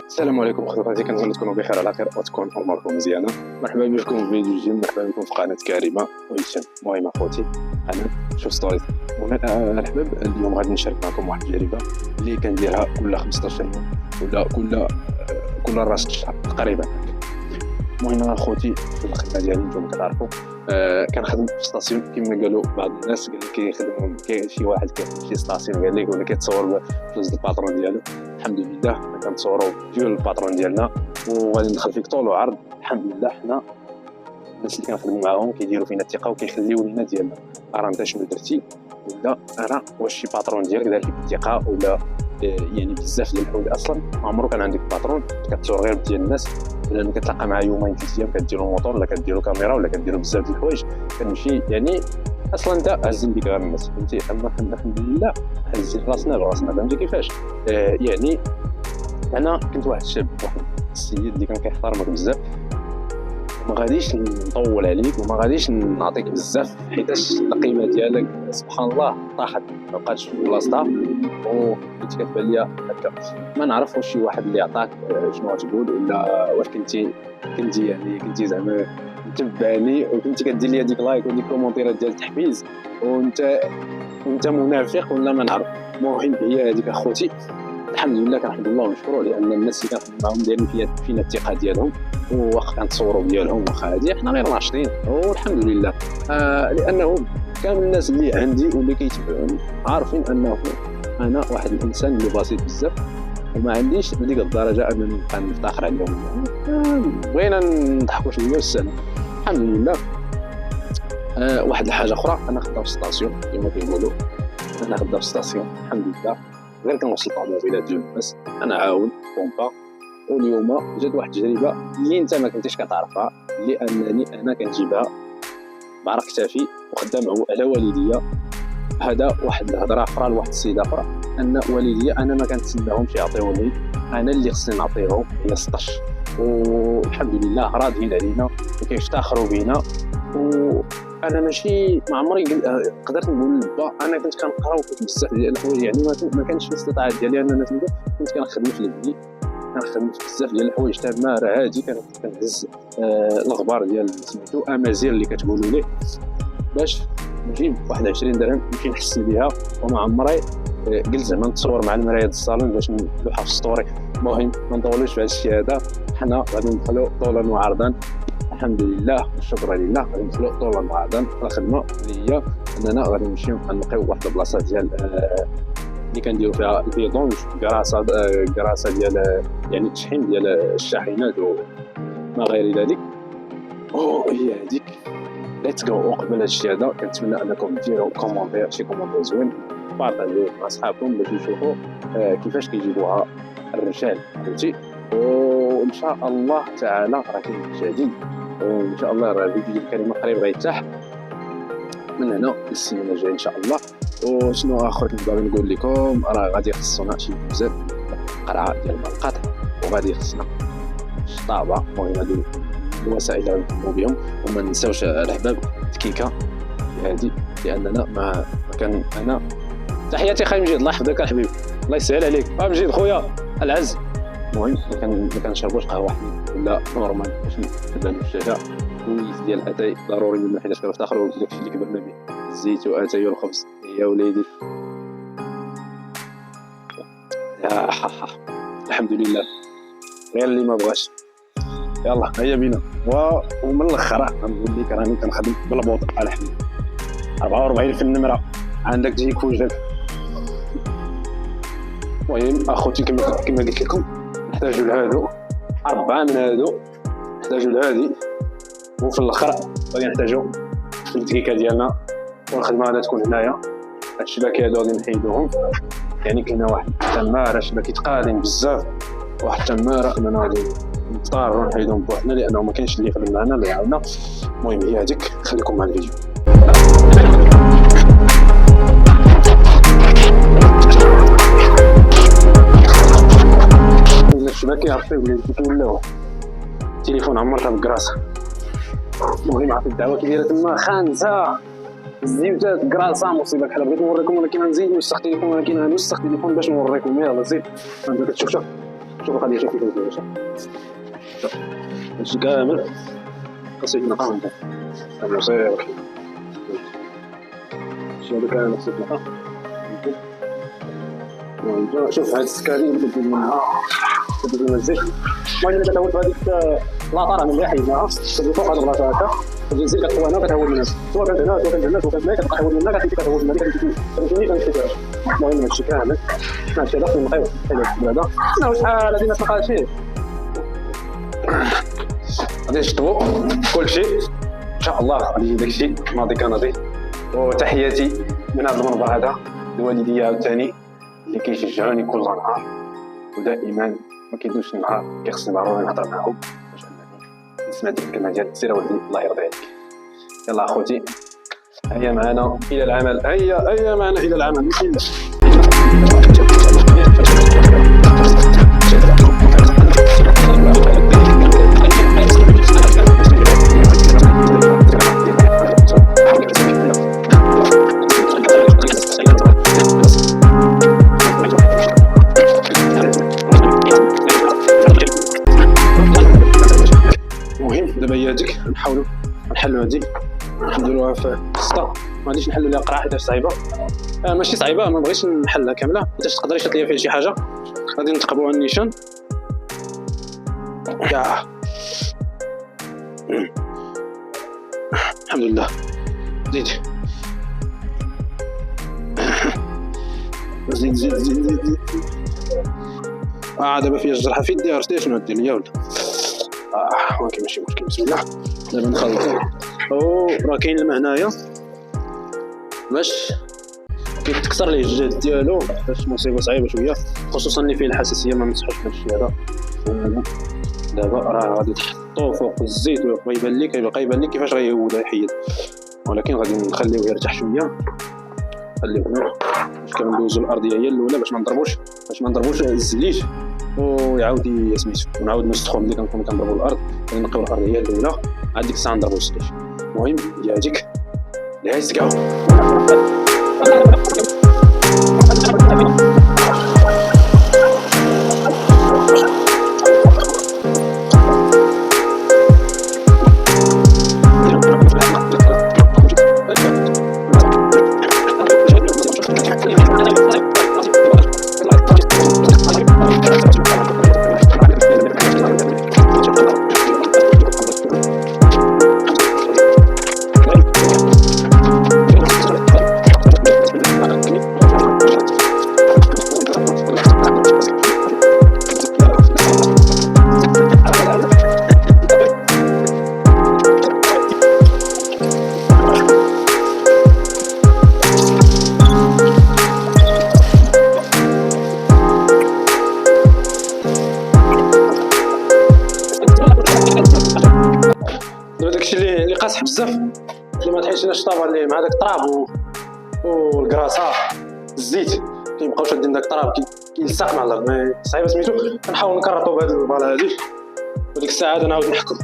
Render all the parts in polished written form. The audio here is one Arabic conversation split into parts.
السلام عليكم اخواتي، كنظن تكونوا بخير على خير وتكون اموركم مزيانه. مرحبا بكم في فيديو جديد، مرحبا بكم في قناه كريمه وهشام. المهم اخوتي، انا شوف ستوريز الحباب. اليوم غادي نشارك معكم واحد التجربه اللي كنديرها كل 15 يوم ولا كل راس الشهر تقريبا. المهم اخوتي، في الخدمه ديالي نتوما كتعرفوا كنخدم في ستاسيون كما قالوا بعض الناس، قال لك كيخدموا شي واحد كيخدم في ستاسيون قال لك ولا كيتصور بفلوس الباترون ديالو. الحمد لله كنتصوروا ديال الباترون ديالنا وغادي ندخل فيك طول وعرض. الحمد لله حنا الناس اللي كنخدموا معاهم كيديروا فينا الثقه وكيخليو لينا ديالنا. راه انت شنو درتي ولا انا واش شي باترون ديالك دار فيك الثقه ولا يعني بزاف ديال الحوايج. اصلا ما عمرو كان عندك باترون كتصور غير ديال الناس، لان كتلاقى معاه يومين 3 ايام كديروا موطور ولا كديروا كاميرا ولا كديروا بزاف ديال الحوايج، كنمشي يعني اصلا انت هازين بك غير الناس فهمتي. اما حنا الحمد لله هازين راسنا براسنا، فهمتي كيفاش. يعني انا كنت واحد الشاب، واحد السيد اللي كان كيحترمك بزاف، ما غاديش نطول عليك وما غاديش نعطيك بزاف حيتاش القيمه ديالك سبحان الله طاحت ما بقاتش في بلاصتها. وكنت كتبان ليا هكا ما نعرف واش شي واحد اللي عطاك شنو غتقول، ولا واش كنتي زعما متبعني وكنتي كدير لي هذيك لايك وديك كومونتيرات ديال التحفيز وانت منافق ولا ما نعرف. المهم هي هذيك اخوتي، الحمد لله كنحمد الله ونشكرو لان الناس اللي كنخدم معاهم دايرين فينا الثقه ديالهم، وواخا كنتصوروا ديالهم واخا هادي حنا غير ناشطين والحمد لله. لانه كامل الناس اللي عندي واللي كيتبعوني عارفين انه انا واحد الانسان اللي بسيط بزاف وما عنديش لديك الدرجه انني نبقى نفتخر عليهم. بغينا نضحكوا شويه والسلام الحمد لله. واحد الحاجه اخرى، انا خدام في ستاسيون كما كيقولوا، انا خدام في ستاسيون الحمد لله، غير كنوصل طوموبيلات ديال الناس، انا عاون بومبا. واليوم جات واحد التجربه اللي انت ما كنتيش كتعرفها، لانني انا كنجيبها بعرق كتافي وخدام على والديا. هذا واحد الهضره اخرى لواحد السيده اخرى، ان والديا انا ما كنتسناهمش يعطيوني، انا اللي خصني نعطيهم هي 16. والحمد لله راضيين علينا وكيفتخروا بينا. وانا ماشي ما عمري قدرت نقول لبا انا كنت كنقرا وكنت بزاف ديال الحوايج، يعني ما كانش في الاستطاعه ديالي انني كنت كنخدم في البيت، كنخدم في بزاف ديال الحوايج تما راه عادي. كنهز الاخبار ديال سميتو امازيغ اللي كتقولوا ليه باش نجيب واحد 20 درهم نمشي نحسن بها، وما عمري قلت زعما نتصور مع المرايه ديال الصالون باش نلوحها في ستوري. المهم ما نطولوش في هذا الشيء هذا، حنا غادي ندخلوا طولا وعرضا الحمد لله والشكر لله. غادي ندخلوا طولا وعرضا في الخدمه اللي هي اننا غادي نمشيو نلقيو واحد البلاصه ديال اللي كنديروا فيها الفيدونج، كراسه ديال يعني التشحين ديال الشاحنات وما غير ذلك. هي هذيك ليتس جو. وقبل هذا الشيء هذا كنتمنى انكم ديروا كومونتير، شي كومونتير زوين، بارطاجيوه مع صحابكم باش يشوفوا كيفاش كيجيبوها الرجال فهمتي. وان شاء الله تعالى راه كاين جديد، وان شاء الله راه الفيديو ديال كريمه قريب غيتاح من هنا للسيمانه الجايه ان شاء الله. وشنو اخر كنت باغي نقول لكم، راه غادي خصنا شي بزاف قرعه ديال الماء القاطع، وغادي خصنا الشطابه. المهم هادو الوسائل اللي غنقومو بهم، وما ننساوش الحباب التكيكه هادي، لاننا ما كان انا تحياتي خاي مجيد، الله يحفظك الحبيب، الله يسهل عليك مجيد خويا العز. المهم ما كنشربوش قهوه حليب ولا نورمال باش نبانو الشجاع. الكويس ديال الاتاي ضروري منه، حيت كنفتخروا بداكشي اللي كبرنا به، الزيت واتاي والخبز. يا وليدي يا حاحا الحمد لله، غير اللي ما بغاش. يلا هيا بينا. ومن الاخر غنقول لك راني كنخدم بالبطء الحمد لله. 44 في النمره عندك تجي كوجك. المهم اخوتي كما قلت لكم نحتاجوا لهادو 4 من هادو، نحتاجوا لهادي، وفي الاخر غادي نحتاجوا الدقيقه ديالنا، والخدمه غادي تكون هنايا. هاد الشباكي هادو غادي نحيدوهم، يعني كاينه واحد التماره شباكي تقالين بزاف، واحد التماره اننا غادي نضطروا نحيدوهم بوحدنا لانه ما كاينش اللي يخدم معنا اللي يعاوننا. المهم هي هذيك، خليكم مع الفيديو. الشباكي عرفتي وليدي كيولاو التليفون عمرها بكراسه. المهم عرفتي الدعوه كي دايره تما خانزه الزيوتات كراسه مصيبه بحال بغيت نوريكم، ولكن غنزيد نوسخ التليفون، ولكن غنوسخ التليفون باش نوريكم. يلاه زيد انت كتشوف شوف القضيه، شوف كيفاش دايره، شوف هادشي كامل خاصو يتنقى من هنا مصيبه. هادشي هذا كامل خاصو يتنقى. شوف هاد السكاري اللي كدير منها كدير لنا الزيت. المهم الا كتهود بهاديك لاطاره من اللي حيدناها كتجي فوق هاد البلاصه هكا، كتجي الزيت كتخوينا وكتهود منها، سواء كانت هنا سواء كانت هنا سواء كانت هنا كتبقى تهود منها كتهود منها كتمشي كنشوفها. المهم هادشي كامل هادشي هذا خصنا نبقيو هذا شنو شحال غادي نتلقى شي غادي نشطبو كلشي ان شاء الله. غادي يجي داكشي ناضي كناضي. وتحياتي من هذا المنبر هذا لوالدي عاوتاني اللي كيشجعوني كل نهار، ودائما ما كيدوش النهار كيخصني ضروري نهضر معاهم باش انني نسمع ديك الكلمه ديال سير ولدي الله يرضي عليك. يلا اخوتي هيا معنا الى العمل، هيا معنا الى العمل. بسم الله. دابا هي هاديك نحاولوا نحلوا هادي نديروها في السطا، ما غاديش نحلوا ليها قرعه حيت صعيبه. ماشي صعيبه، ما بغيتش نحلها كامله حيت تقدر يشط ليا فيها شي حاجه. غادي نتقبوا النيشان. الحمد لله. زيد زيد زيد زيد زيد. دابا فيها الجرحه في يدي، عرفتي شنو دير ليا ولا؟ ولكن ماشي مشكل. بسم الله. دابا نخلطو. راه كاين الماء هنايا باش كيتكسر ليه الجلد ديالو، باش مصيبه صعيبه شويه، خصوصا اللي فيه الحساسيه ما ننصحوش بهادشي هذا. دابا راه غادي تحطوه فوق الزيت ويبقى يبان لك كيفاش غيهود يحيد، ولكن غادي نخليوه يرتاح شويه. نخليوه هنا باش كندوزو الارضيه هي الاولى باش ما نضربوش الزليج ويعاود سميتو، ونعاود نسخو ملي كنكونو كنضربو الارض. نقيو الارض هي الاولى، عاد ديك الساعه نضربو الزليج. المهم هي هاديك ليتس جو. اللي قاصح بزاف اللي ما تحيدش لنا الشطابه اللي مع داك التراب والكراسه الزيت كيبقاو شادين داك التراب كيلصق مع الارض صعيبه سميتو. كنحاول نكرطو بهاد البالا هادي وديك الساعه عاد نعاود نحكو.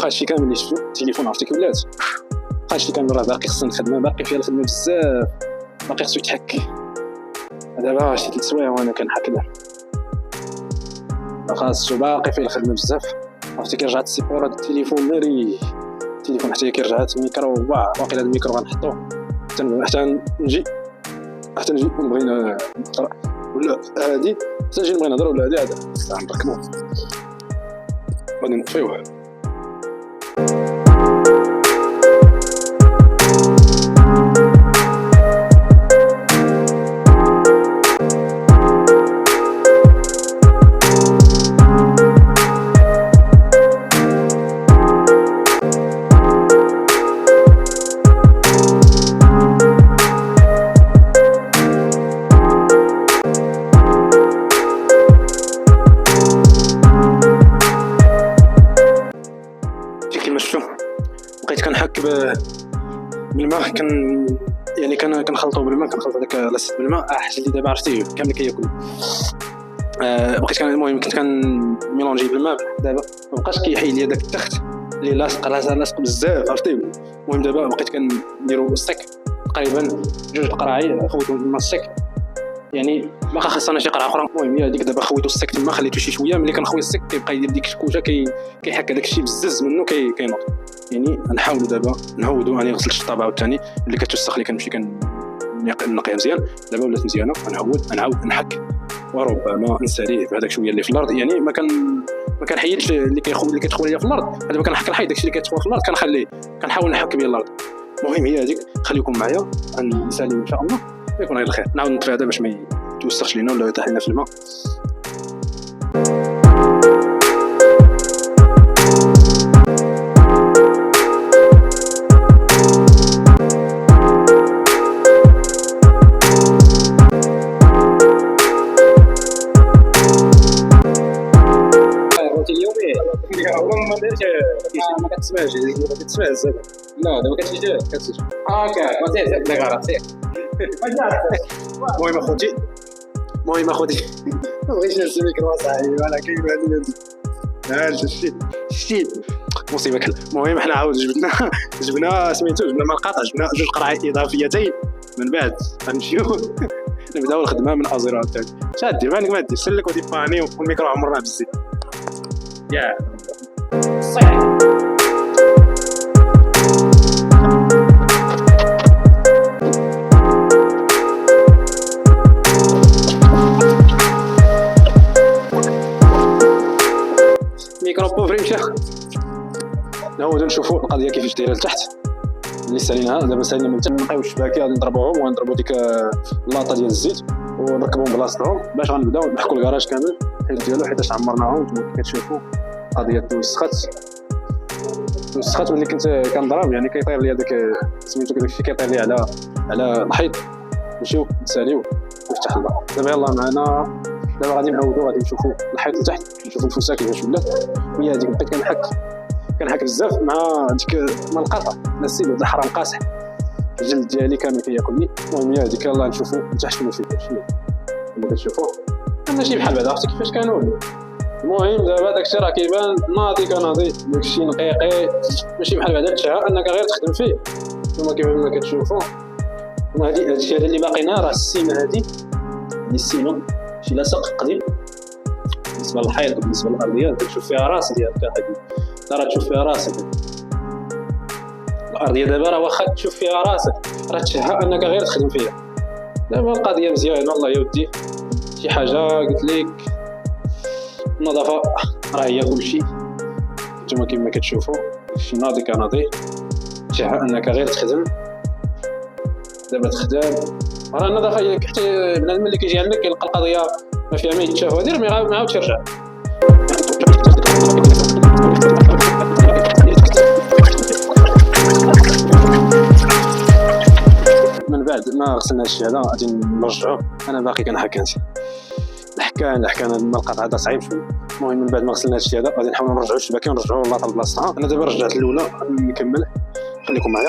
هادشي كامل اللي شفتو التليفون عرفتي كي ولات هادشي كامل راه باقي خصنا الخدمه باقي فيها الخدمه بزاف باقي خصو يتحك. دابا شي 3 سوايع وانا كنحك له خاصو باقي فيه الخدمه بزاف. عرفتي كي رجعت السيبور هاد التليفون ناري التليفون حتى كي رجعت الميكرو باقي هاد الميكرو غنحطو حتى نجي نبغي نقرا ولا هادي حتى نجي نبغي نهضر ولا هادي عاد نركبو غادي نطفيوه. كيما شفتو بقيت كنحك بالماء يعني كنخلطو بالماء كنخلط هذاك لاصق بالماء حيت اللي دابا عرفتي كامل كياكل. بقيت المهم كنت كنميلونجي بالماء دابا مابقاش كيحيد لي داك التخت اللي لاصق بزاف عرفتي. المهم دابا بقيت كنديرو السك تقريبا 2 قراعي خويتهم بالماء السك يعني باقا خاصنا شي قرعه اخرى. المهم هي هذيك دابا خويتو السك تما خليتو شي شويه ملي كنخوي السك كيبقى يدير ديك الشكوشه كيحك هذاك الشيء بزز منه كينوض. يعني نحاولوا دابا نعودوا اني غسلت الشطابه عاوتاني اللي كتوسخ اللي كنمشي كنقيها مزيان دابا ولات مزيانه نعاود نحك وربما نساليه بهذاك شويه اللي في الارض. يعني ما كنحيدش اللي كتخوي ليا في الارض دابا كنحك نحيد داكشي اللي كيتخوى في الارض كنحاول نحك بيه الارض. المهم هي هذيك خليكم معايا غنسالي ان شاء الله يكون غير الخير. نعاود نطفي هذا باش ما يتوسخش لينا ولا يطيح لنا في الماء. ما درتش ما كتسمعش بزاف. لا دابا كتسجل هكا سير دابا سير. المهم اخوتي ما بغيتش نهز الميكرو صاحبي ولا كاين هذا شتي مصيبه كل. المهم حنا عاود جبنا سميتو جبنا مع القطع جبنا 2 قراعي اضافيتين من بعد غنمشيو نبداو الخدمه من ازيرو تاعي. شادي مالك ما دير سلك ودي باني والميكرو عمرنا بالزيت يا صحيح. ميكرو بوفري مشى. نعاودو نشوفو القضيه كيفاش دايره لتحت اللي ساليناها. دابا سالينا من تحت نلقاو الشباكه غادي نضربوهم ونضربو ديك اللاطه ديال الزيت ونركبوهم بلاصتهم باش غنبداو نحكو الكراج كامل الحيط ديالو حيتاش عمرناهم. نتوما كتشوفوا القضيه توسخات ملي كنت كنضرب يعني كيطير ليا داك سميتو داكشي كيطير ليا على الحيط. نمشيو نساليو ونفتح الله. دابا يلاه معنا دابا غادي نعاودو غادي نشوفوا الحيط لتحت نشوفوا الفوسه كيفاش ولات. وهي هذيك بقيت كنحك بزاف مع ديك مع القطع نسيت هذا الحرام قاصح الجلد ديالي كامل كياكلني. المهم هي هذيك يلاه نشوفوا لتحت شنو فيه داكشي كما كتشوفوا ماشي بحال بعدا عرفتي كيفاش كانوا. المهم دابا داكشي راه كيبان ناضي كناضي داكشي نقيقي ماشي بحال بعدا تشها انك غير تخدم فيه. نتوما كيف ما كتشوفوا هادشي هذا اللي باقينا راه السيمه هادي السيمه شي لاصق قديم بالنسبه للحيط وبالنسبه للارضيات كتشوف فيها راس ديالك هادي راه تشوف فيها راسك. الارضيه دابا راه واخا تشوف فيها راسك راه تشها انك غير تخدم فيها. دابا القضيه مزيانه الله يودي شي حاجه قلت لك النظافه راه هي كلشي. نتوما كيما كتشوفوا شي ناضي كناضي تشها انك غير تخدم. دابا تخدم رانا داخل حتى بنادم ملي كيجي عندك كيلقى القضيه ما فيها ما يتشاف ودير ما عاودش يرجع. من بعد ما غسلنا الشيء هذا غادي نرجعوه. انا باقي كنحكان الحكان القطعه هذا صعيب شويه. المهم من بعد ما غسلنا الشيء هذا غادي نحاول نرجعوا الشبكه ونرجعوا اللاطه لبلاصتها. انا دابا رجعت الاولى نكمل، خليكم معايا.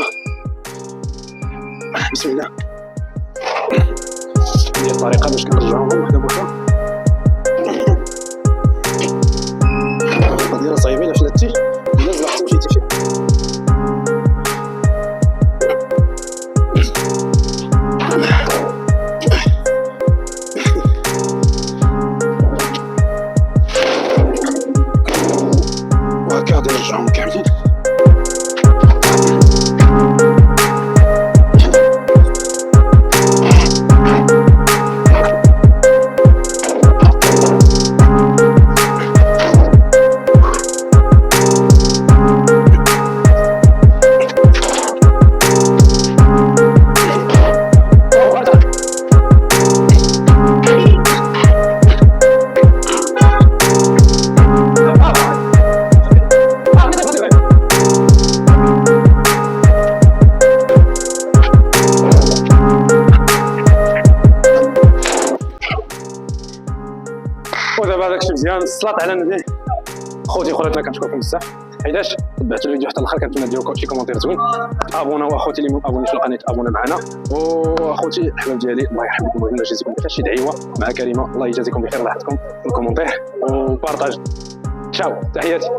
بسم الله. هي الطريقه باش كنرجعوهم وحده بوحده. القضيه صعيبه الا فلتي الا زلقتي مشيتي فيها. وهكا غادي نرجعهم كاملين. ودابا داكشي مزيان. الصلاة على النبي. خوتي خواتنا كنشكركم بزاف حيتاش تبعتوا الفيديو حتى الاخر. كنتمنى ديروا شي كومونتير زوين. ابونا واخوتي اللي مابونيش القناه ابونا معنا. واخوتي الحباب ديالي الله يحفظكم الله يجازيكم بخير. شي دعيوه مع كريمه الله يجازيكم بخير. لاحظتكم في الكومونتير وبارطاج. تشاو تحياتي.